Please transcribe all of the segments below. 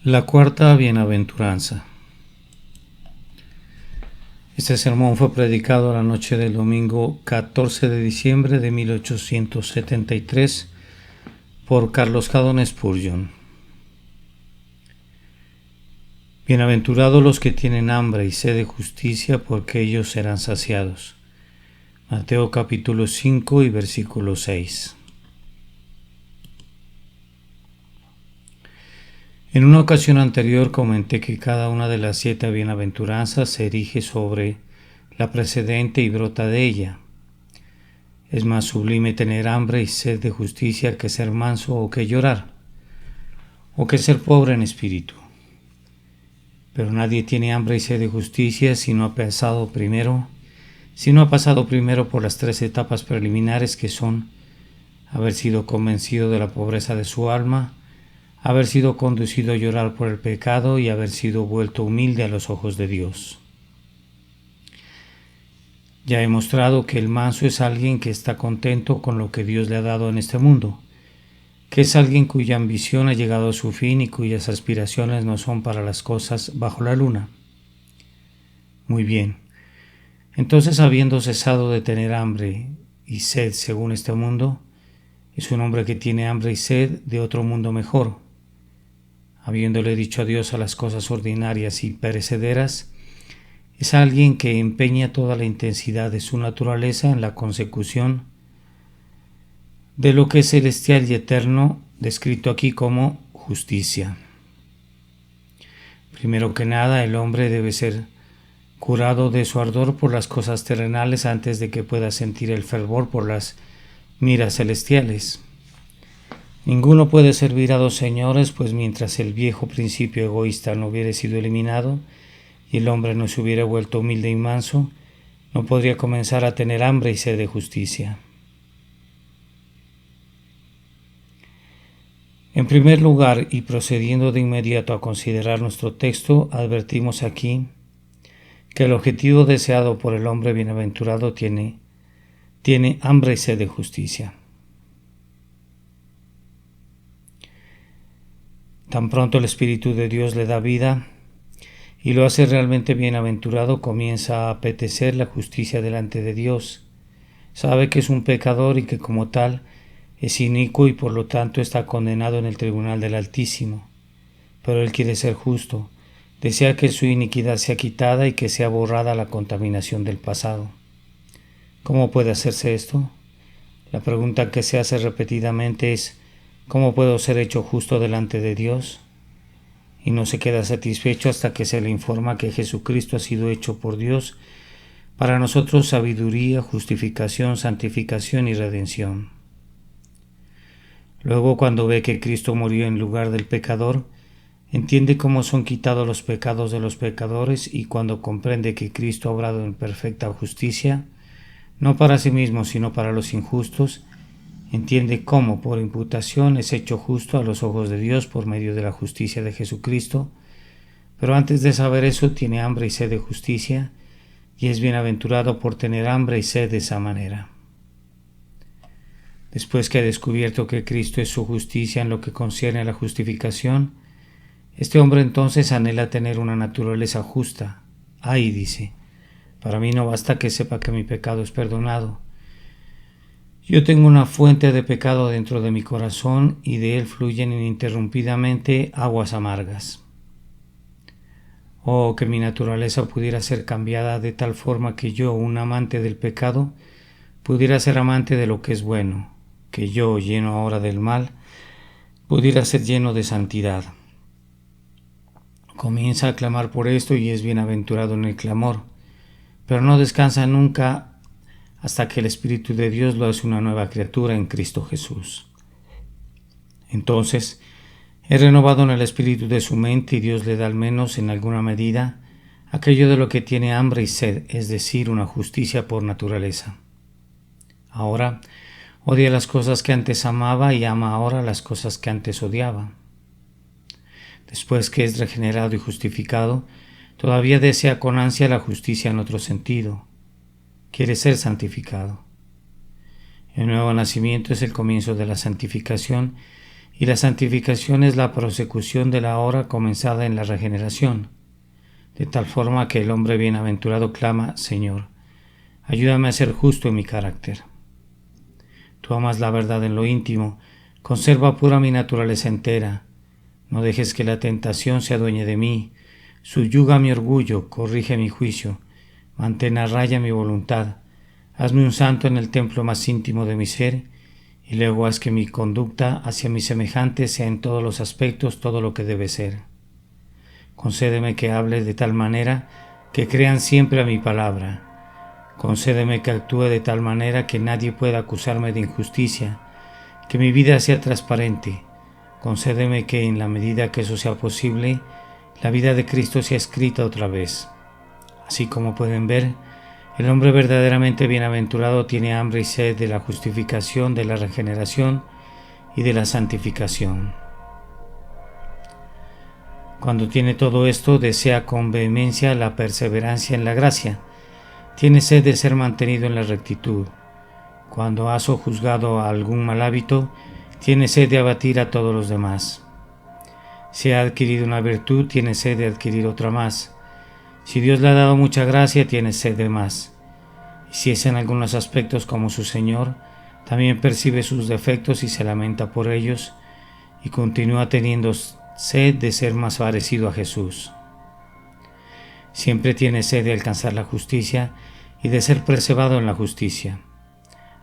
La cuarta bienaventuranza. Este sermón fue predicado la noche del domingo 14 de diciembre de 1873 por Carlos Haddon Spurgeon. Bienaventurados los que tienen hambre y sed de justicia, porque ellos serán saciados. Mateo capítulo 5 y versículo 6. En una ocasión anterior comenté que cada una de las 7 bienaventuranzas se erige sobre la precedente y brota de ella. Es más sublime tener hambre y sed de justicia que ser manso o que llorar, o que ser pobre en espíritu. Pero nadie tiene hambre y sed de justicia si no ha pasado primero por las 3 etapas preliminares, que son haber sido convencido de la pobreza de su alma, haber sido conducido a llorar por el pecado y haber sido vuelto humilde a los ojos de Dios. Ya he mostrado que el manso es alguien que está contento con lo que Dios le ha dado en este mundo, que es alguien cuya ambición ha llegado a su fin y cuyas aspiraciones no son para las cosas bajo la luna. Muy bien, entonces, habiendo cesado de tener hambre y sed según este mundo, es un hombre que tiene hambre y sed de otro mundo mejor. Habiéndole dicho adiós a las cosas ordinarias y perecederas, es alguien que empeña toda la intensidad de su naturaleza en la consecución de lo que es celestial y eterno, descrito aquí como justicia. Primero que nada, el hombre debe ser curado de su ardor por las cosas terrenales antes de que pueda sentir el fervor por las miras celestiales. Ninguno puede servir a 2 señores, pues mientras el viejo principio egoísta no hubiera sido eliminado y el hombre no se hubiera vuelto humilde y manso, no podría comenzar a tener hambre y sed de justicia. En primer lugar, y procediendo de inmediato a considerar nuestro texto, advertimos aquí que el objetivo deseado por el hombre bienaventurado tiene hambre y sed de justicia. Tan pronto el Espíritu de Dios le da vida y lo hace realmente bienaventurado, comienza a apetecer la justicia delante de Dios. Sabe que es un pecador y que como tal es inicuo y por lo tanto está condenado en el tribunal del Altísimo. Pero él quiere ser justo, desea que su iniquidad sea quitada y que sea borrada la contaminación del pasado. ¿Cómo puede hacerse esto? La pregunta que se hace repetidamente es: ¿cómo puedo ser hecho justo delante de Dios? Y no se queda satisfecho hasta que se le informa que Jesucristo ha sido hecho por Dios para nosotros sabiduría, justificación, santificación y redención. Luego, cuando ve que Cristo murió en lugar del pecador, entiende cómo son quitados los pecados de los pecadores, y cuando comprende que Cristo ha obrado en perfecta justicia, no para sí mismo sino para los injustos, entiende cómo por imputación es hecho justo a los ojos de Dios por medio de la justicia de Jesucristo, pero antes de saber eso tiene hambre y sed de justicia, y es bienaventurado por tener hambre y sed de esa manera. Después que ha descubierto que Cristo es su justicia en lo que concierne a la justificación, este hombre entonces anhela tener una naturaleza justa. Ay, dice, para mí no basta que sepa que mi pecado es perdonado. Yo tengo una fuente de pecado dentro de mi corazón y de él fluyen ininterrumpidamente aguas amargas. Oh, que mi naturaleza pudiera ser cambiada de tal forma que yo, un amante del pecado, pudiera ser amante de lo que es bueno, que yo, lleno ahora del mal, pudiera ser lleno de santidad. Comienza a clamar por esto y es bienaventurado en el clamor, pero no descansa nunca hasta que el Espíritu de Dios lo hace una nueva criatura en Cristo Jesús. Entonces, es renovado en el espíritu de su mente y Dios le da al menos en alguna medida aquello de lo que tiene hambre y sed, es decir, una justicia por naturaleza. Ahora odia las cosas que antes amaba y ama ahora las cosas que antes odiaba. Después que es regenerado y justificado, todavía desea con ansia la justicia en otro sentido. Quiere ser santificado. El nuevo nacimiento es el comienzo de la santificación y la santificación es la prosecución de la obra comenzada en la regeneración, de tal forma que el hombre bienaventurado clama: Señor, ayúdame a ser justo en mi carácter. Tú amas la verdad en lo íntimo, conserva pura mi naturaleza entera, no dejes que la tentación se adueñe de mí, subyuga mi orgullo, corrige mi juicio, mantén a raya mi voluntad, hazme un santo en el templo más íntimo de mi ser, y luego haz que mi conducta hacia mis semejantes sea en todos los aspectos todo lo que debe ser. Concédeme que hable de tal manera que crean siempre a mi palabra. Concédeme que actúe de tal manera que nadie pueda acusarme de injusticia, que mi vida sea transparente. Concédeme que en la medida que eso sea posible, la vida de Cristo sea escrita otra vez. Así como pueden ver, el hombre verdaderamente bienaventurado tiene hambre y sed de la justificación, de la regeneración y de la santificación. Cuando tiene todo esto, desea con vehemencia la perseverancia en la gracia. Tiene sed de ser mantenido en la rectitud. Cuando ha sojuzgado a algún mal hábito, tiene sed de abatir a todos los demás. Si ha adquirido una virtud, tiene sed de adquirir otra más. Si Dios le ha dado mucha gracia, tiene sed de más. Y si es en algunos aspectos como su Señor, también percibe sus defectos y se lamenta por ellos, y continúa teniendo sed de ser más parecido a Jesús. Siempre tiene sed de alcanzar la justicia y de ser preservado en la justicia.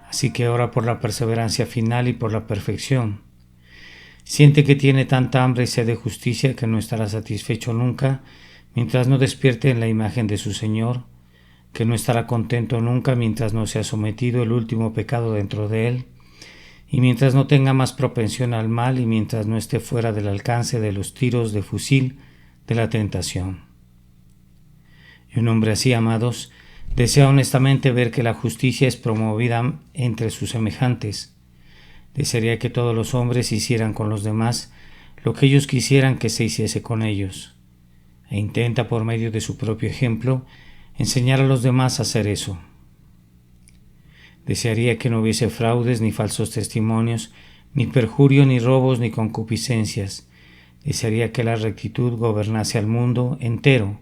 Así que ora por la perseverancia final y por la perfección. Siente que tiene tanta hambre y sed de justicia que no estará satisfecho nunca mientras no despierte en la imagen de su Señor, que no estará contento nunca mientras no sea sometido el último pecado dentro de él, y mientras no tenga más propensión al mal y mientras no esté fuera del alcance de los tiros de fusil de la tentación. Y un hombre así, amados, desea honestamente ver que la justicia es promovida entre sus semejantes. Desearía que todos los hombres hicieran con los demás lo que ellos quisieran que se hiciese con ellos, e intenta por medio de su propio ejemplo enseñar a los demás a hacer eso. Desearía que no hubiese fraudes, ni falsos testimonios, ni perjurio, ni robos, ni concupiscencias. Desearía que la rectitud gobernase al mundo entero.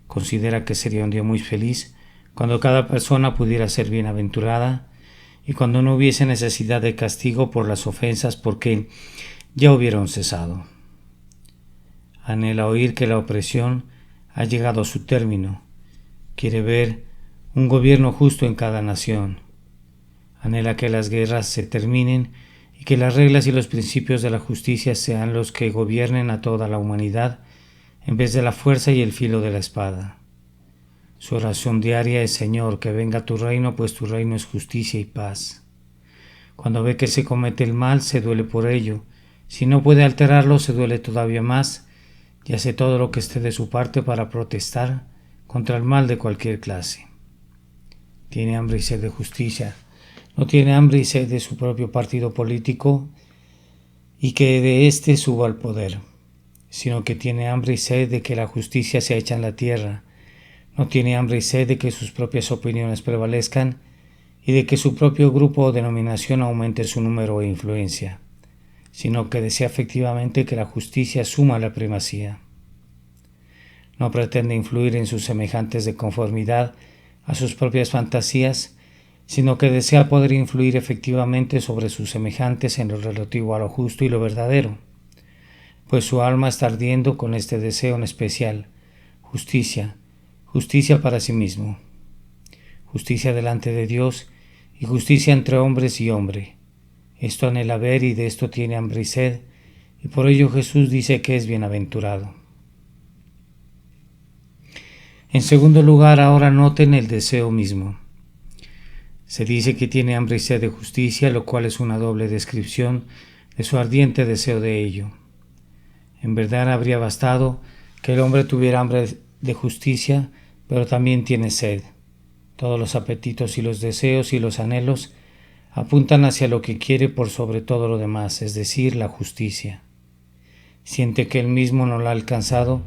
Considera que sería un día muy feliz cuando cada persona pudiera ser bienaventurada y cuando no hubiese necesidad de castigo por las ofensas porque ya hubieran cesado. Anhela oír que la opresión ha llegado a su término. Quiere ver un gobierno justo en cada nación. Anhela que las guerras se terminen y que las reglas y los principios de la justicia sean los que gobiernen a toda la humanidad en vez de la fuerza y el filo de la espada. Su oración diaria es: Señor, que venga tu reino, pues tu reino es justicia y paz. Cuando ve que se comete el mal, se duele por ello. Si no puede alterarlo, se duele todavía más y hace todo lo que esté de su parte para protestar contra el mal de cualquier clase. Tiene hambre y sed de justicia. No tiene hambre y sed de su propio partido político y que de éste suba al poder, sino que tiene hambre y sed de que la justicia sea hecha en la tierra. No tiene hambre y sed de que sus propias opiniones prevalezcan y de que su propio grupo o denominación aumente su número e influencia, sino que desea efectivamente que la justicia asuma la primacía. No pretende influir en sus semejantes de conformidad a sus propias fantasías, sino que desea poder influir efectivamente sobre sus semejantes en lo relativo a lo justo y lo verdadero, pues su alma está ardiendo con este deseo en especial: justicia, justicia para sí mismo, justicia delante de Dios y justicia entre hombres y hombre. Esto anhela ver y de esto tiene hambre y sed, y por ello Jesús dice que es bienaventurado. En segundo lugar, ahora noten el deseo mismo. Se dice que tiene hambre y sed de justicia, lo cual es una doble descripción de su ardiente deseo de ello. En verdad habría bastado que el hombre tuviera hambre de justicia, pero también tiene sed. Todos los apetitos y los deseos y los anhelos apuntan hacia lo que quiere por sobre todo lo demás, es decir, la justicia. Siente que él mismo no la ha alcanzado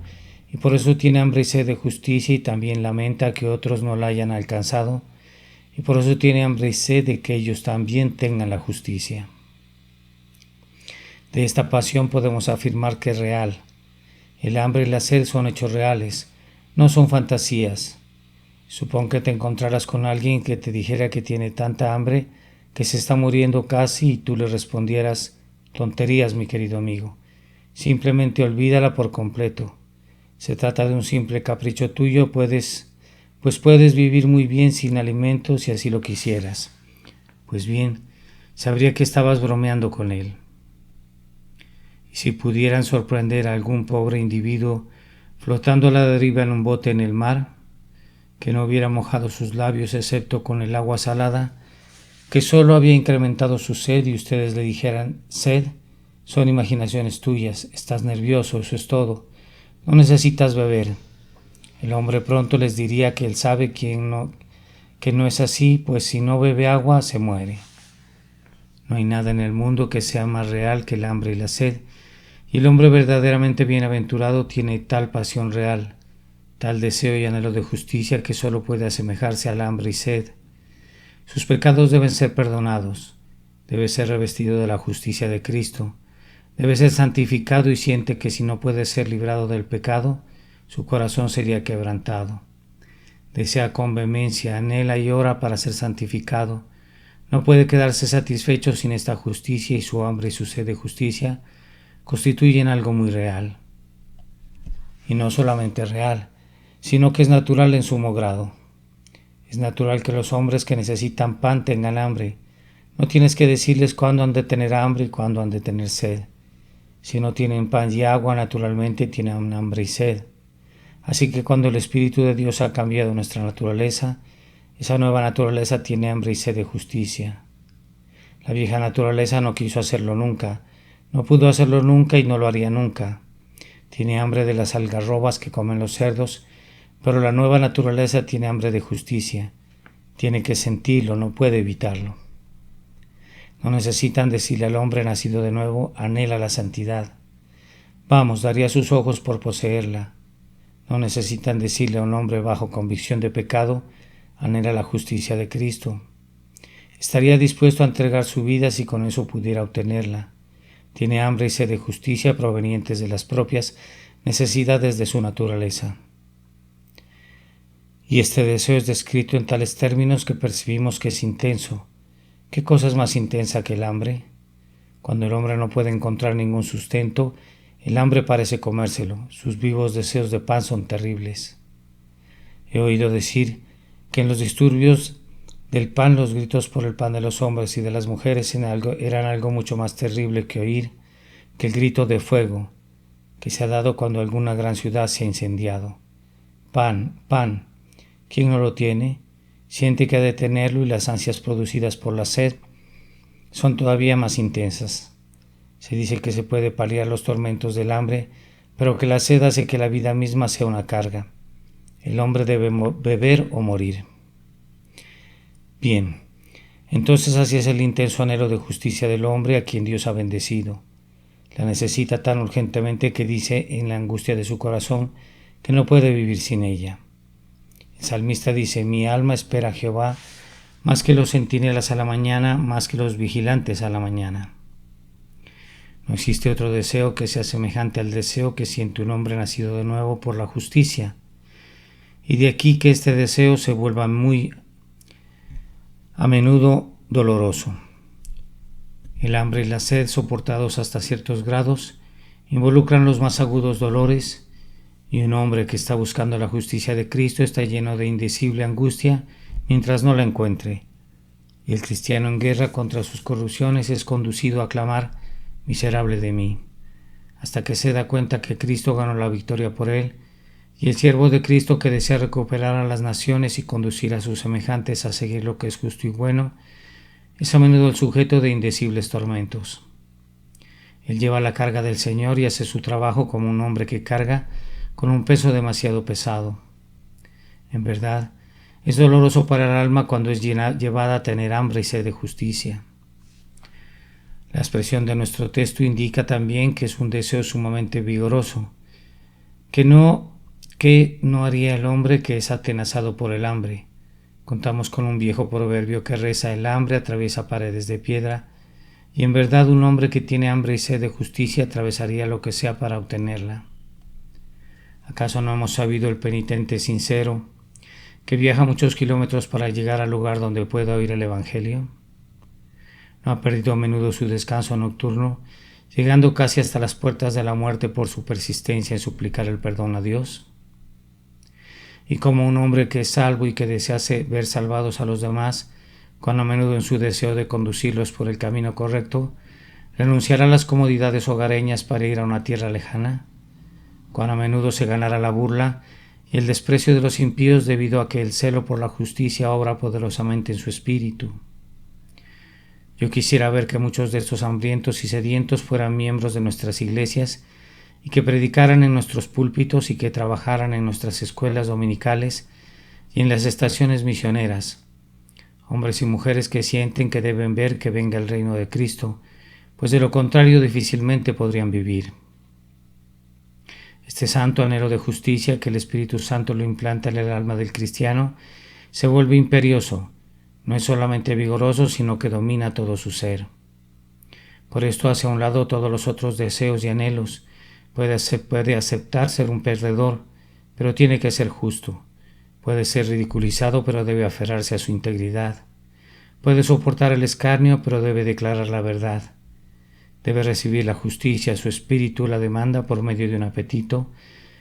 y por eso tiene hambre y sed de justicia, y también lamenta que otros no la hayan alcanzado, y por eso tiene hambre y sed de que ellos también tengan la justicia. De esta pasión podemos afirmar que es real. El hambre y la sed son hechos reales, no son fantasías. Supón que te encontraras con alguien que te dijera que tiene tanta hambre que se está muriendo casi y tú le respondieras: tonterías, mi querido amigo. Simplemente olvídala por completo. Se trata de un simple capricho tuyo, puedes vivir muy bien sin alimentos si así lo quisieras. Pues bien, sabría que estabas bromeando con él. Y si pudieran sorprender a algún pobre individuo flotando a la deriva en un bote en el mar, que no hubiera mojado sus labios excepto con el agua salada, que solo había incrementado su sed y ustedes le dijeran: sed, son imaginaciones tuyas, estás nervioso, eso es todo, no necesitas beber. El hombre pronto les diría que él sabe que no es así, pues si no bebe agua se muere. No hay nada en el mundo que sea más real que el hambre y la sed, y el hombre verdaderamente bienaventurado tiene tal pasión real, tal deseo y anhelo de justicia que solo puede asemejarse al hambre y sed. Sus pecados deben ser perdonados, debe ser revestido de la justicia de Cristo, debe ser santificado y siente que si no puede ser librado del pecado, su corazón sería quebrantado. Desea con vehemencia, anhela y ora para ser santificado. No puede quedarse satisfecho sin esta justicia, y su hambre y su sed de justicia constituyen algo muy real. Y no solamente real, sino que es natural en sumo grado. Es natural que los hombres que necesitan pan tengan hambre. No tienes que decirles cuándo han de tener hambre y cuándo han de tener sed. Si no tienen pan y agua, naturalmente tienen hambre y sed. Así que cuando el Espíritu de Dios ha cambiado nuestra naturaleza, esa nueva naturaleza tiene hambre y sed de justicia. La vieja naturaleza no quiso hacerlo nunca, no pudo hacerlo nunca y no lo haría nunca. Tiene hambre de las algarrobas que comen los cerdos, pero la nueva naturaleza tiene hambre de justicia. Tiene que sentirlo, no puede evitarlo. No necesitan decirle al hombre nacido de nuevo: anhela la santidad. Vamos, daría sus ojos por poseerla. No necesitan decirle a un hombre bajo convicción de pecado: anhela la justicia de Cristo. Estaría dispuesto a entregar su vida si con eso pudiera obtenerla. Tiene hambre y sed de justicia provenientes de las propias necesidades de su naturaleza. Y este deseo es descrito en tales términos que percibimos que es intenso. ¿Qué cosa es más intensa que el hambre? Cuando el hombre no puede encontrar ningún sustento, el hambre parece comérselo. Sus vivos deseos de pan son terribles. He oído decir que en los disturbios del pan los gritos por el pan de los hombres y de las mujeres eran algo mucho más terrible que oír que el grito de fuego que se ha dado cuando alguna gran ciudad se ha incendiado. Pan, pan. ¿Quién no lo tiene? Siente que ha de tenerlo, y las ansias producidas por la sed son todavía más intensas. Se dice que se puede paliar los tormentos del hambre, pero que la sed hace que la vida misma sea una carga. El hombre debe beber o morir. Bien, entonces así es el intenso anhelo de justicia del hombre a quien Dios ha bendecido. La necesita tan urgentemente que dice en la angustia de su corazón que no puede vivir sin ella. El salmista dice: mi alma espera a Jehová, más que los centinelas a la mañana, más que los vigilantes a la mañana. No existe otro deseo que sea semejante al deseo que siente un hombre nacido de nuevo por la justicia, y de aquí que este deseo se vuelva muy a menudo doloroso. El hambre y la sed, soportados hasta ciertos grados, involucran los más agudos dolores, y un hombre que está buscando la justicia de Cristo está lleno de indecible angustia mientras no la encuentre. Y el cristiano en guerra contra sus corrupciones es conducido a clamar: miserable de mí, hasta que se da cuenta que Cristo ganó la victoria por él, y el siervo de Cristo que desea recuperar a las naciones y conducir a sus semejantes a seguir lo que es justo y bueno, es a menudo el sujeto de indecibles tormentos. Él lleva la carga del Señor y hace su trabajo como un hombre que carga con un peso demasiado pesado. En verdad, es doloroso para el alma cuando es llevada a tener hambre y sed de justicia. La expresión de nuestro texto indica también que es un deseo sumamente vigoroso, que no haría el hombre que es atenazado por el hambre. Contamos con un viejo proverbio que reza: el hambre atraviesa paredes de piedra, y en verdad un hombre que tiene hambre y sed de justicia atravesaría lo que sea para obtenerla. ¿Acaso no hemos sabido el penitente sincero que viaja muchos kilómetros para llegar al lugar donde pueda oír el Evangelio? ¿No ha perdido a menudo su descanso nocturno, llegando casi hasta las puertas de la muerte por su persistencia en suplicar el perdón a Dios? Y como un hombre que es salvo y que desea ver salvados a los demás, cuando a menudo en su deseo de conducirlos por el camino correcto, renunciará a las comodidades hogareñas para ir a una tierra lejana, cuando a menudo se ganará la burla y el desprecio de los impíos debido a que el celo por la justicia obra poderosamente en su espíritu. Yo quisiera ver que muchos de estos hambrientos y sedientos fueran miembros de nuestras iglesias y que predicaran en nuestros púlpitos y que trabajaran en nuestras escuelas dominicales y en las estaciones misioneras, hombres y mujeres que sienten que deben ver que venga el reino de Cristo, pues de lo contrario difícilmente podrían vivir. Este santo anhelo de justicia que el Espíritu Santo lo implanta en el alma del cristiano se vuelve imperioso, no es solamente vigoroso, sino que domina todo su ser. Por esto hace a un lado todos los otros deseos y anhelos. Puede aceptar ser un perdedor, pero tiene que ser justo. Puede ser ridiculizado, pero debe aferrarse a su integridad. Puede soportar el escarnio, pero debe declarar la verdad. Debe recibir la justicia, su espíritu la demanda por medio de un apetito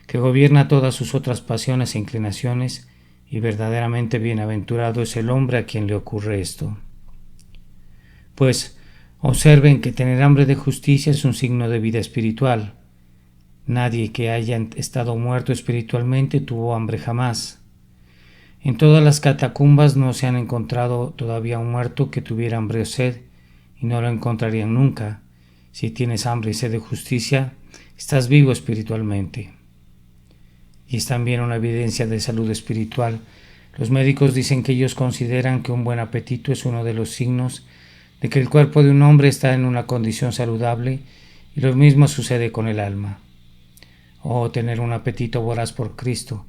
que gobierna todas sus otras pasiones e inclinaciones, y verdaderamente bienaventurado es el hombre a quien le ocurre esto. Pues observen que tener hambre de justicia es un signo de vida espiritual. Nadie que haya estado muerto espiritualmente tuvo hambre jamás. En todas las catacumbas no se han encontrado todavía un muerto que tuviera hambre o sed, y no lo encontrarían nunca. Si tienes hambre y sed de justicia, estás vivo espiritualmente. Y es también una evidencia de salud espiritual. Los médicos dicen que ellos consideran que un buen apetito es uno de los signos de que el cuerpo de un hombre está en una condición saludable, y lo mismo sucede con el alma. Oh, tener un apetito voraz por Cristo,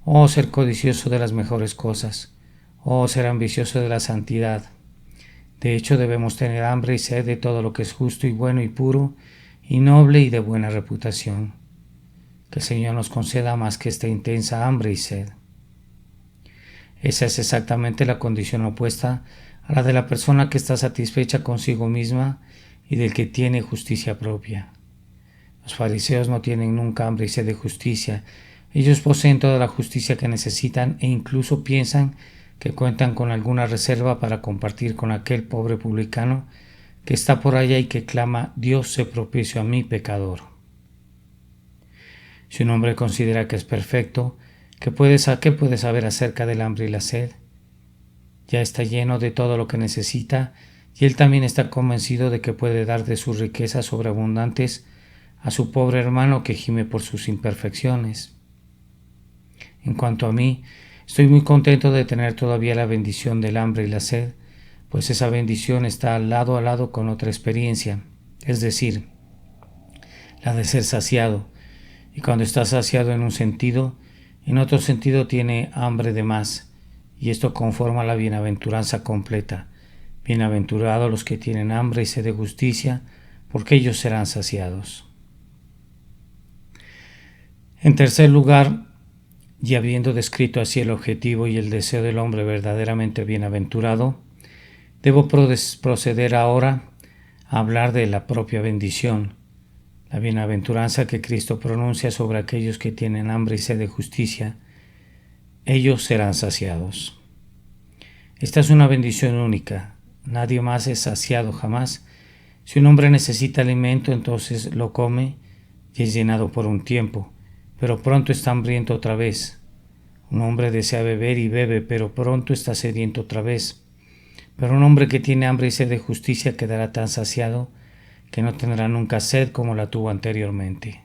oh, ser codicioso de las mejores cosas, oh, ser ambicioso de la santidad. De hecho, debemos tener hambre y sed de todo lo que es justo y bueno y puro y noble y de buena reputación. Que el Señor nos conceda más que esta intensa hambre y sed. Esa es exactamente la condición opuesta a la de la persona que está satisfecha consigo misma y del que tiene justicia propia. Los fariseos no tienen nunca hambre y sed de justicia. Ellos poseen toda la justicia que necesitan e incluso piensan que cuentan con alguna reserva para compartir con aquel pobre publicano que está por allá y que clama: Dios sé propicio a mí, pecador. Si un hombre considera que es perfecto, ¿qué puede saber acerca del hambre y la sed? Ya está lleno de todo lo que necesita, y él también está convencido de que puede dar de sus riquezas sobreabundantes a su pobre hermano que gime por sus imperfecciones. En cuanto a mí, estoy muy contento de tener todavía la bendición del hambre y la sed, pues esa bendición está lado a lado con otra experiencia, es decir, la de ser saciado. Y cuando está saciado en un sentido, en otro sentido tiene hambre de más, y esto conforma la bienaventuranza completa. Bienaventurados los que tienen hambre y sed de justicia, porque ellos serán saciados. En tercer lugar, y habiendo descrito así el objetivo y el deseo del hombre verdaderamente bienaventurado, debo proceder ahora a hablar de la propia bendición, la bienaventuranza que Cristo pronuncia sobre aquellos que tienen hambre y sed de justicia. Ellos serán saciados. Esta es una bendición única. Nadie más es saciado jamás. Si un hombre necesita alimento, entonces lo come y es llenado por un tiempo, pero pronto está hambriento otra vez. Un hombre desea beber y bebe, pero pronto está sediento otra vez. Pero un hombre que tiene hambre y sed de justicia quedará tan saciado que no tendrá nunca sed como la tuvo anteriormente.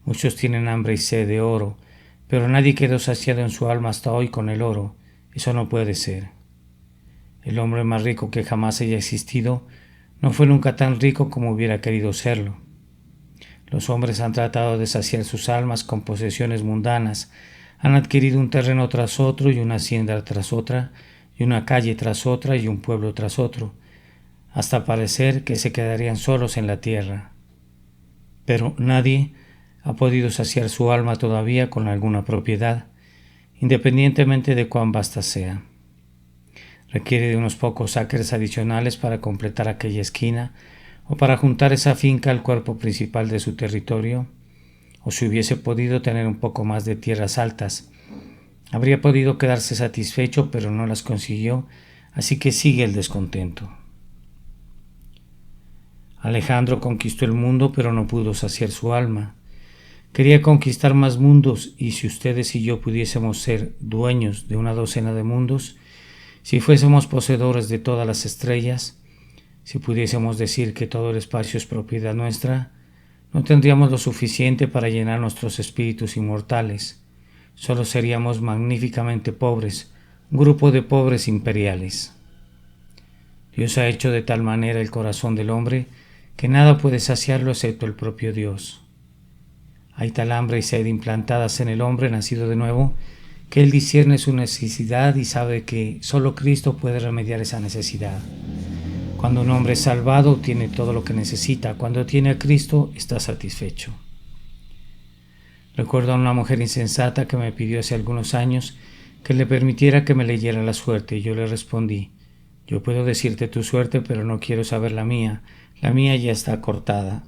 Muchos tienen hambre y sed de oro, pero nadie quedó saciado en su alma hasta hoy con el oro. Eso no puede ser. El hombre más rico que jamás haya existido no fue nunca tan rico como hubiera querido serlo. Los hombres han tratado de saciar sus almas con posesiones mundanas, han adquirido un terreno tras otro y una hacienda tras otra, y una calle tras otra y un pueblo tras otro. hasta parecer que se quedarían solos en la tierra. Pero nadie ha podido saciar su alma todavía con alguna propiedad, independientemente de cuán vasta sea. Requiere de unos pocos acres adicionales para completar aquella esquina o para juntar esa finca al cuerpo principal de su territorio, o si hubiese podido tener un poco más de tierras altas, habría podido quedarse satisfecho, pero no las consiguió, así que sigue el descontento. Alejandro conquistó el mundo, pero no pudo saciar su alma. Quería conquistar más mundos, y si ustedes y yo pudiésemos ser dueños de una docena de mundos, si fuésemos poseedores de todas las estrellas, si pudiésemos decir que todo el espacio es propiedad nuestra, no tendríamos lo suficiente para llenar nuestros espíritus inmortales. Solo seríamos magníficamente pobres, un grupo de pobres imperiales. Dios ha hecho de tal manera el corazón del hombre que nada puede saciarlo excepto el propio Dios. Hay tal hambre y sed implantadas en el hombre nacido de nuevo que él discierne su necesidad y sabe que solo Cristo puede remediar esa necesidad. Cuando un hombre es salvado, tiene todo lo que necesita. Cuando tiene a Cristo, está satisfecho. Recuerdo a una mujer insensata que me pidió hace algunos años que le permitiera que me leyera la suerte, y yo le respondí: yo puedo decirte tu suerte, pero no quiero saber la mía. La mía ya está acordada,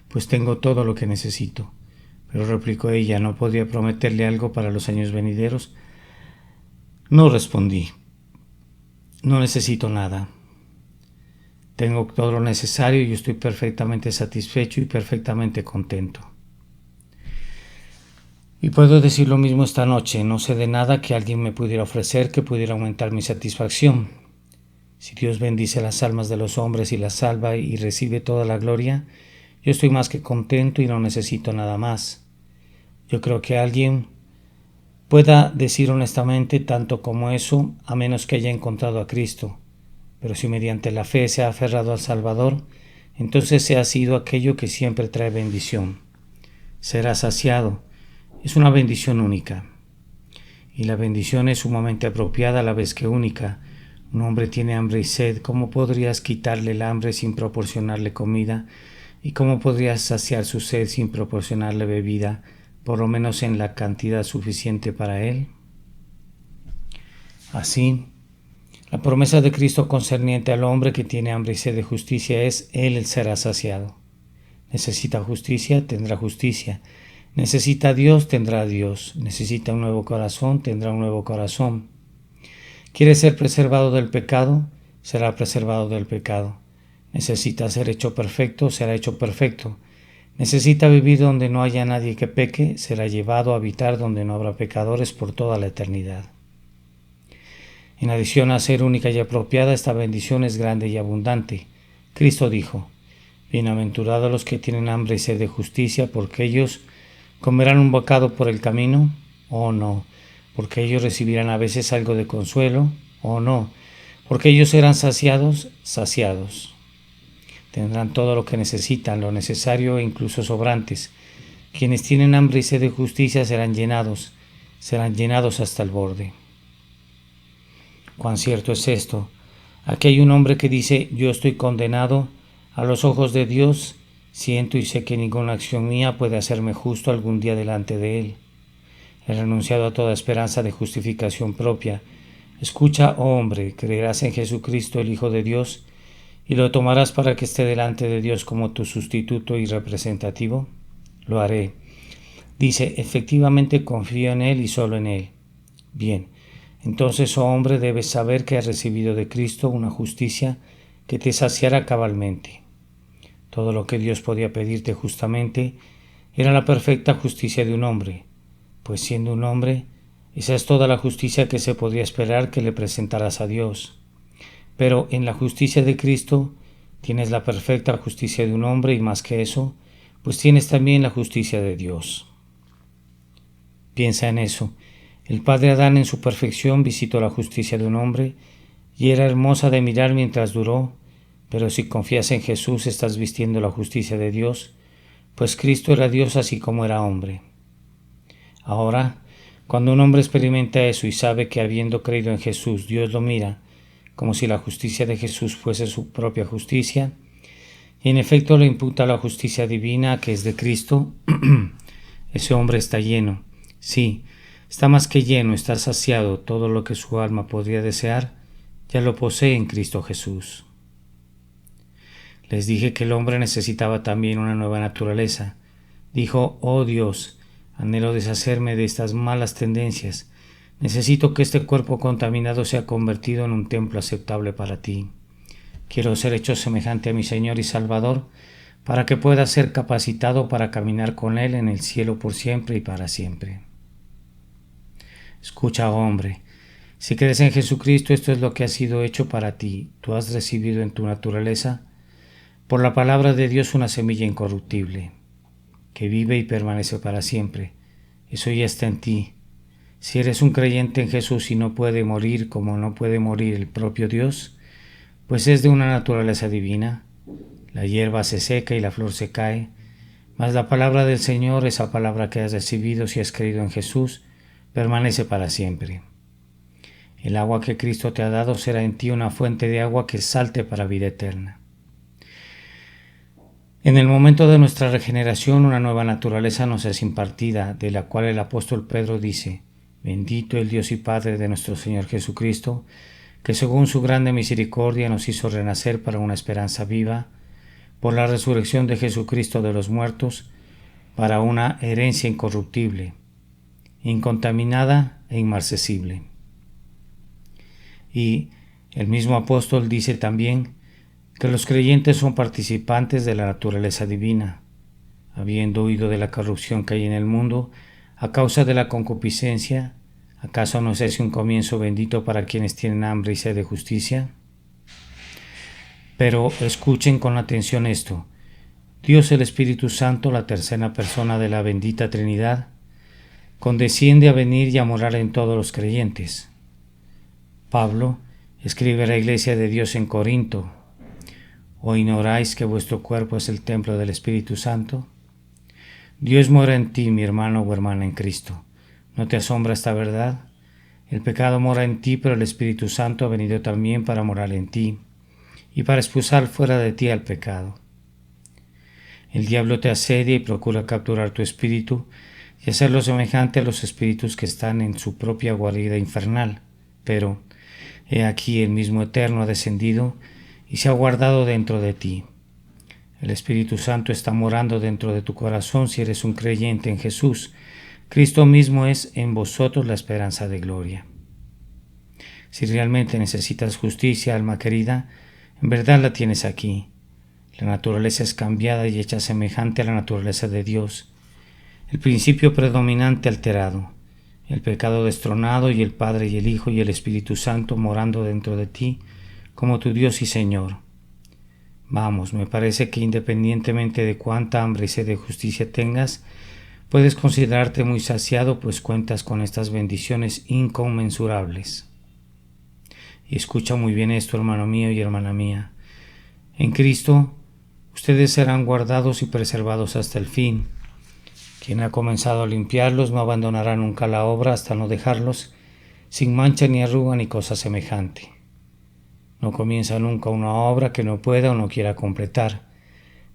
pues tengo todo lo que necesito. Pero replicó ella: ¿no podría prometerle algo para los años venideros? No, respondí. No necesito nada. Tengo todo lo necesario y estoy perfectamente satisfecho y perfectamente contento. Y puedo decir lo mismo esta noche. No sé de nada que alguien me pudiera ofrecer que pudiera aumentar mi satisfacción. Si Dios bendice las almas de los hombres y las salva y recibe toda la gloria, yo estoy más que contento y no necesito nada más. Yo creo que alguien pueda decir honestamente tanto como eso, a menos que haya encontrado a Cristo. Pero si mediante la fe se ha aferrado al Salvador, entonces se ha sido aquello que siempre trae bendición. Será saciado. Es una bendición única. Y la bendición es sumamente apropiada a la vez que única. Un hombre tiene hambre y sed. ¿Cómo podrías quitarle el hambre sin proporcionarle comida? ¿Y cómo podrías saciar su sed sin proporcionarle bebida, por lo menos en la cantidad suficiente para él? Así, la promesa de Cristo concerniente al hombre que tiene hambre y sed de justicia es: él será saciado. Necesita justicia, tendrá justicia. Necesita a Dios, tendrá a Dios. Necesita un nuevo corazón, tendrá un nuevo corazón. Quiere ser preservado del pecado, será preservado del pecado. Necesita ser hecho perfecto, será hecho perfecto. Necesita vivir donde no haya nadie que peque, será llevado a habitar donde no habrá pecadores por toda la eternidad. En adición a ser única y apropiada, esta bendición es grande y abundante. Cristo dijo: bienaventurados los que tienen hambre y sed de justicia, porque ellos comerán un bocado por el camino. Oh no, porque ellos recibirán a veces algo de consuelo. Oh no, porque ellos serán saciados. Tendrán todo lo que necesitan, lo necesario e incluso sobrantes. Quienes tienen hambre y sed de justicia serán llenados hasta el borde. Cuán cierto es esto. Aquí hay un hombre que dice: yo estoy condenado a los ojos de Dios, siento y sé que ninguna acción mía puede hacerme justo algún día delante de Él. He renunciado a toda esperanza de justificación propia. Escucha, oh hombre, creerás en Jesucristo, el Hijo de Dios, y lo tomarás para que esté delante de Dios como tu sustituto y representativo. Lo haré. Dice: efectivamente confío en Él y solo en Él. Bien, entonces, oh hombre, debes saber que has recibido de Cristo una justicia que te saciará cabalmente. Todo lo que Dios podía pedirte justamente era la perfecta justicia de un hombre, pues siendo un hombre, esa es toda la justicia que se podía esperar que le presentaras a Dios. Pero en la justicia de Cristo tienes la perfecta justicia de un hombre, y más que eso, pues tienes también la justicia de Dios. Piensa en eso. El padre Adán en su perfección visitó la justicia de un hombre, y era hermosa de mirar mientras duró, pero si confías en Jesús estás vistiendo la justicia de Dios, pues Cristo era Dios así como era hombre. Ahora, cuando un hombre experimenta eso y sabe que habiendo creído en Jesús, Dios lo mira como si la justicia de Jesús fuese su propia justicia, y en efecto le imputa la justicia divina que es de Cristo, ese hombre está lleno. Sí, está más que lleno, está saciado. Todo lo que su alma podría desear, ya lo posee en Cristo Jesús. Les dije que el hombre necesitaba también una nueva naturaleza. Dijo: oh Dios, anhelo deshacerme de estas malas tendencias. Necesito que este cuerpo contaminado sea convertido en un templo aceptable para ti. Quiero ser hecho semejante a mi Señor y Salvador, para que pueda ser capacitado para caminar con Él en el cielo por siempre y para siempre. Escucha, hombre, si crees en Jesucristo, esto es lo que ha sido hecho para ti. Tú has recibido en tu naturaleza, por la palabra de Dios, una semilla incorruptible, que vive y permanece para siempre. Eso ya está en ti. Si eres un creyente en Jesús y no puede morir como no puede morir el propio Dios, pues es de una naturaleza divina. La hierba se seca y la flor se cae, mas la palabra del Señor, esa palabra que has recibido si has creído en Jesús, permanece para siempre. El agua que Cristo te ha dado será en ti una fuente de agua que salte para vida eterna. En el momento de nuestra regeneración, una nueva naturaleza nos es impartida, de la cual el apóstol Pedro dice: bendito el Dios y Padre de nuestro Señor Jesucristo, que según su grande misericordia nos hizo renacer para una esperanza viva, por la resurrección de Jesucristo de los muertos, para una herencia incorruptible, incontaminada e inmarcesible. Y el mismo apóstol dice también que los creyentes son participantes de la naturaleza divina, habiendo huido de la corrupción que hay en el mundo a causa de la concupiscencia. ¿Acaso no es ese un comienzo bendito para quienes tienen hambre y sed de justicia? Pero escuchen con atención esto: Dios el Espíritu Santo, la tercera persona de la bendita Trinidad, condesciende a venir y a morar en todos los creyentes. Pablo escribe a la iglesia de Dios en Corinto: ¿o ignoráis que vuestro cuerpo es el templo del Espíritu Santo? Dios mora en ti, mi hermano o hermana en Cristo. ¿No te asombra esta verdad? El pecado mora en ti, pero el Espíritu Santo ha venido también para morar en ti y para expulsar fuera de ti al pecado. El diablo te asedia y procura capturar tu espíritu y hacerlo semejante a los espíritus que están en su propia guarida infernal. Pero he aquí el mismo Eterno ha descendido y se ha guardado dentro de ti. El Espíritu Santo está morando dentro de tu corazón si eres un creyente en Jesús. Cristo mismo es en vosotros la esperanza de gloria. Si realmente necesitas justicia, alma querida, en verdad la tienes aquí. La naturaleza es cambiada y hecha semejante a la naturaleza de Dios. El principio predominante alterado, el pecado destronado y el Padre y el Hijo y el Espíritu Santo morando dentro de ti como tu Dios y Señor. Vamos, me parece que independientemente de cuánta hambre y sed de justicia tengas, puedes considerarte muy saciado, pues cuentas con estas bendiciones inconmensurables. Y escucha muy bien esto, hermano mío y hermana mía. En Cristo, ustedes serán guardados y preservados hasta el fin. Quien ha comenzado a limpiarlos no abandonará nunca la obra hasta no dejarlos sin mancha ni arruga ni cosa semejante. No comienza nunca una obra que no pueda o no quiera completar.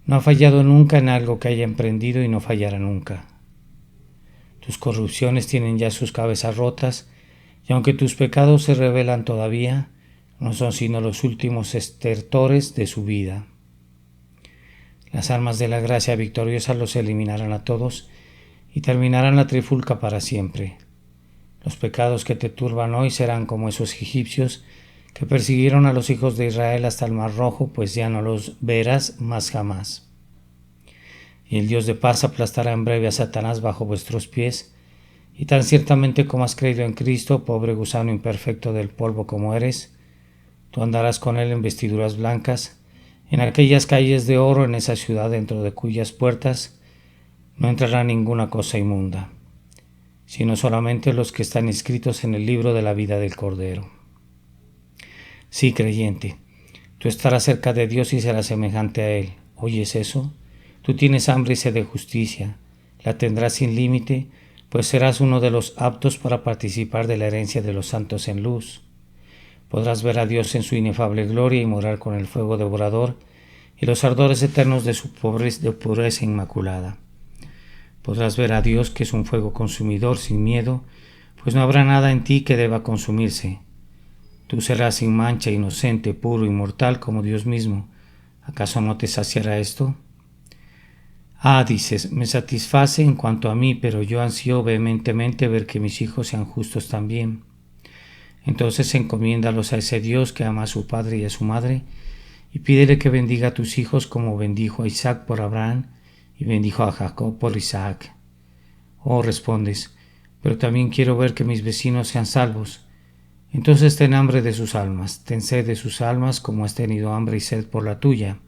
No ha fallado nunca en algo que haya emprendido y no fallará nunca. Tus corrupciones tienen ya sus cabezas rotas, y aunque tus pecados se revelan todavía, no son sino los últimos estertores de su vida. Las armas de la gracia victoriosa los eliminarán a todos y terminarán la trifulca para siempre. Los pecados que te turban hoy serán como esos egipcios que persiguieron a los hijos de Israel hasta el Mar Rojo, pues ya no los verás más jamás. Y el Dios de paz aplastará en breve a Satanás bajo vuestros pies, y tan ciertamente como has creído en Cristo, pobre gusano imperfecto del polvo como eres, tú andarás con él en vestiduras blancas, en aquellas calles de oro, en esa ciudad dentro de cuyas puertas no entrará ninguna cosa inmunda, sino solamente los que están inscritos en el libro de la vida del Cordero. Sí, creyente, tú estarás cerca de Dios y serás semejante a Él. ¿Oyes eso? Tú tienes hambre y sed de justicia, la tendrás sin límite, pues serás uno de los aptos para participar de la herencia de los santos en luz. Podrás ver a Dios en su inefable gloria y morar con el fuego devorador y los ardores eternos de su pureza inmaculada. Podrás ver a Dios, que es un fuego consumidor sin miedo, pues no habrá nada en ti que deba consumirse. Tú serás sin mancha, inocente, puro, inmortal como Dios mismo. ¿Acaso no te saciará esto? Dices, me satisface en cuanto a mí, pero yo ansío vehementemente ver que mis hijos sean justos también. Entonces encomiéndalos a ese Dios que ama a su padre y a su madre, y pídele que bendiga a tus hijos como bendijo a Isaac por Abraham y bendijo a Jacob por Isaac. Respondes, pero también quiero ver que mis vecinos sean salvos. Entonces ten hambre de sus almas, ten sed de sus almas como has tenido hambre y sed por la tuya,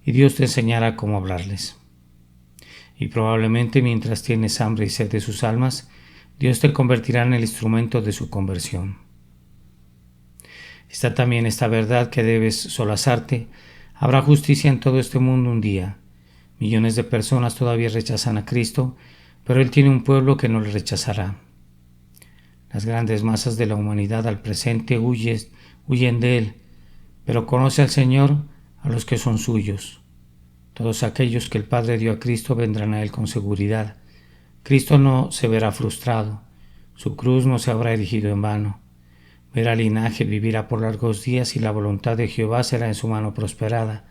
y Dios te enseñará cómo hablarles. Y probablemente mientras tienes hambre y sed de sus almas, Dios te convertirá en el instrumento de su conversión. Está también esta verdad que debes solazarte. Habrá justicia en todo este mundo un día. Millones de personas todavía rechazan a Cristo, pero Él tiene un pueblo que no le rechazará. Las grandes masas de la humanidad al presente huyen de Él, pero conoce al Señor a los que son suyos. Todos aquellos que el Padre dio a Cristo vendrán a Él con seguridad. Cristo no se verá frustrado, su cruz no se habrá erigido en vano. Verá linaje, vivirá por largos días y la voluntad de Jehová será en su mano prosperada.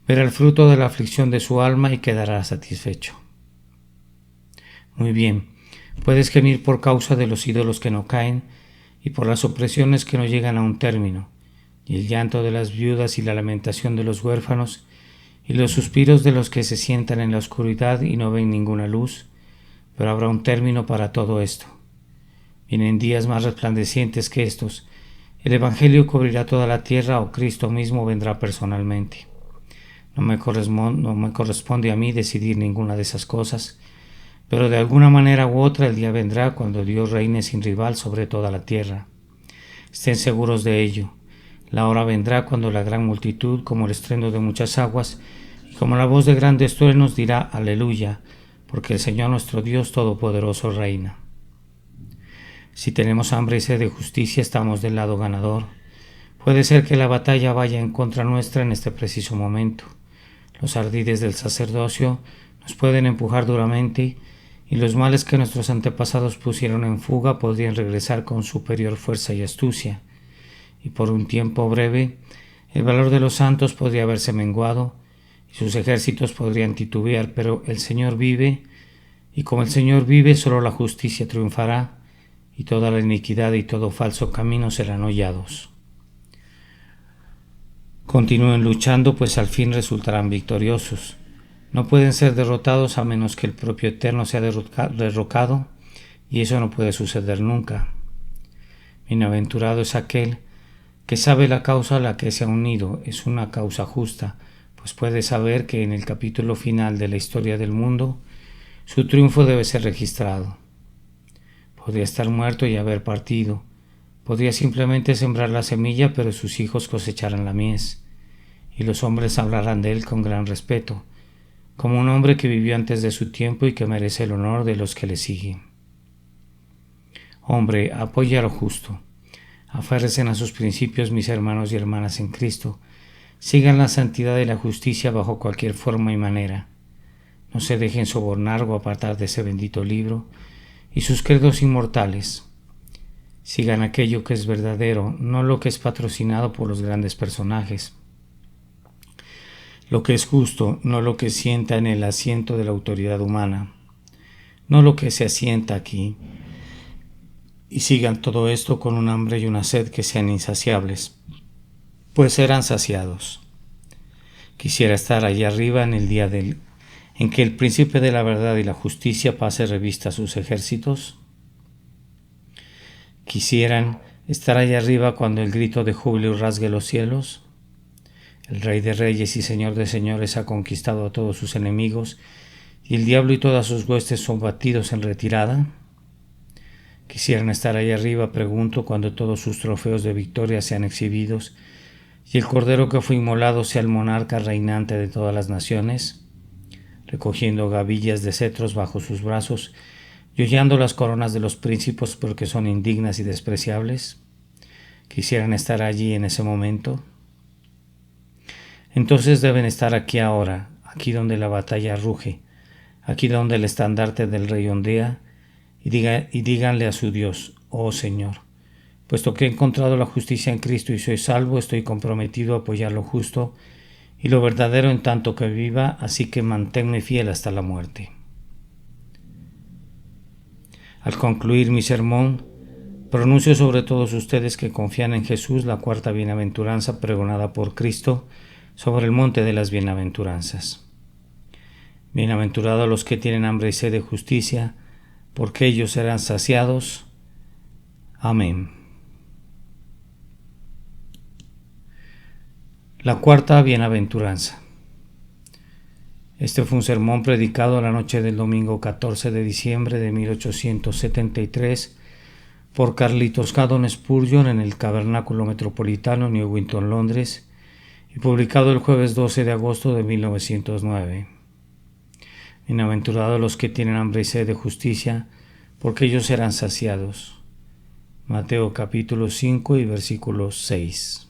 Verá el fruto de la aflicción de su alma y quedará satisfecho. Muy bien, puedes gemir por causa de los ídolos que no caen y por las opresiones que no llegan a un término, y el llanto de las viudas y la lamentación de los huérfanos, y los suspiros de los que se sientan en la oscuridad y no ven ninguna luz, pero habrá un término para todo esto. Vienen días más resplandecientes que estos. El Evangelio cubrirá toda la tierra o Cristo mismo vendrá personalmente. No me corresponde a mí decidir ninguna de esas cosas, pero de alguna manera u otra el día vendrá cuando Dios reine sin rival sobre toda la tierra. Estén seguros de ello. La hora vendrá cuando la gran multitud, como el estruendo de muchas aguas, y como la voz de grandes truenos dirá Aleluya, porque el Señor nuestro Dios Todopoderoso reina. Si tenemos hambre y sed de justicia, estamos del lado ganador. Puede ser que la batalla vaya en contra nuestra en este preciso momento. Los ardides del sacerdocio nos pueden empujar duramente, y los males que nuestros antepasados pusieron en fuga podrían regresar con superior fuerza y astucia. Y por un tiempo breve, el valor de los santos podría haberse menguado, y sus ejércitos podrían titubear, pero el Señor vive, y como el Señor vive, solo la justicia triunfará, y toda la iniquidad y todo falso camino serán hollados. Continúen luchando, pues al fin resultarán victoriosos. No pueden ser derrotados a menos que el propio Eterno sea derrocado, y eso no puede suceder nunca. Bienaventurado es aquel que sabe la causa a la que se ha unido, es una causa justa, pues puede saber que en el capítulo final de la historia del mundo, su triunfo debe ser registrado. Podría estar muerto y haber partido, podría simplemente sembrar la semilla, pero sus hijos cosecharán la mies, y los hombres hablarán de él con gran respeto, como un hombre que vivió antes de su tiempo y que merece el honor de los que le siguen. Hombre, apoya lo justo. Aférrense a sus principios, mis hermanos y hermanas en Cristo. Sigan la santidad y la justicia bajo cualquier forma y manera. No se dejen sobornar o apartar de ese bendito libro y sus credos inmortales. Sigan aquello que es verdadero, no lo que es patrocinado por los grandes personajes. Lo que es justo, no lo que sienta en el asiento de la autoridad humana, no lo que se asienta aquí. Y sigan todo esto con un hambre y una sed que sean insaciables, pues serán saciados. Quisiera estar allí arriba en el día en que el príncipe de la verdad y la justicia pase revista a sus ejércitos. Quisieran estar allá arriba cuando el grito de júbilo rasgue los cielos. El Rey de Reyes y Señor de Señores ha conquistado a todos sus enemigos y el diablo y todas sus huestes son batidos en retirada. Quisieran estar allá arriba, pregunto, cuando todos sus trofeos de victoria sean exhibidos y el cordero que fue inmolado sea el monarca reinante de todas las naciones, recogiendo gavillas de cetros bajo sus brazos y hollando las coronas de los príncipes porque son indignas y despreciables. quisieran estar allí en ese momento. Entonces deben estar aquí ahora, aquí donde la batalla ruge, aquí donde el estandarte del rey ondea, y díganle a su Dios: oh Señor, puesto que he encontrado la justicia en Cristo y soy salvo, estoy comprometido a apoyar lo justo y lo verdadero en tanto que viva, así que manténme fiel hasta la muerte. Al concluir mi sermón, pronuncio sobre todos ustedes que confían en Jesús la cuarta bienaventuranza pregonada por Cristo sobre el monte de las bienaventuranzas. Bienaventurados los que tienen hambre y sed de justicia, porque ellos serán saciados. Amén. La cuarta bienaventuranza. Este fue un sermón predicado la noche del domingo 14 de diciembre de 1873 por Carlitos Haddon Spurgeon en el Tabernáculo Metropolitano, New Winton, Londres, y publicado el jueves 12 de agosto de 1909. Bienaventurados los que tienen hambre y sed de justicia, porque ellos serán saciados. Mateo capítulo 5 y versículo 6.